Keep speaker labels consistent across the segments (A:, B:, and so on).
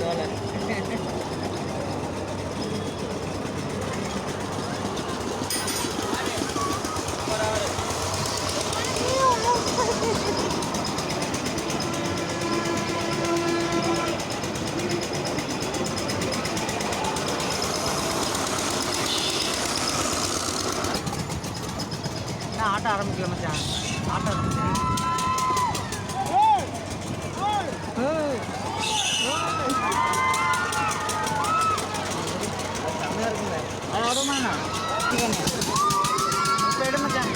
A: தோலை. ஆட்ட ஆரம்பிக்கல மச்சான். ஆட்ட ஆரம்பிச்சேன். செம்மையா இருக்குங்க. அது வருமாண்ணா போயிடு மச்சான்.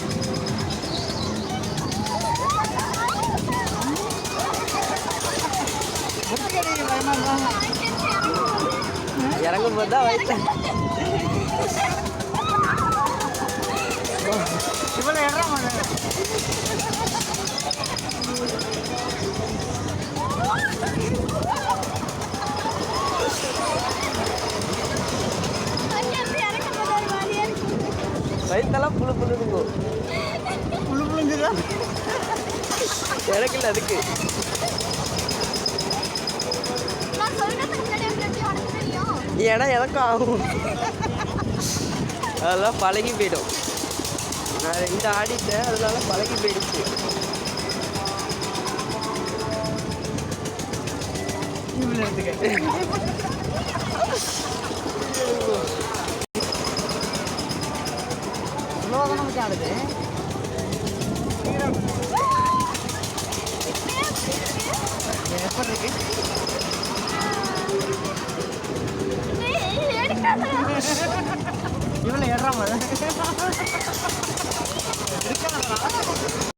A: இறங்கும் போது தான் வயிற்று இவ்வளோ இடம் வயிற்றெல்லாம் புழு புழுதுங்கோ. புழு புழுங்குதா எனக்கு இல்லை அதுக்கு. ஏன்னா எனக்கும் ஆகும். அதெல்லாம் பழகி போயிடும். நான் 2 ஆடிட்டேன், அதனால பழகி போயிடுச்சு. நமக்கு ஆடுது.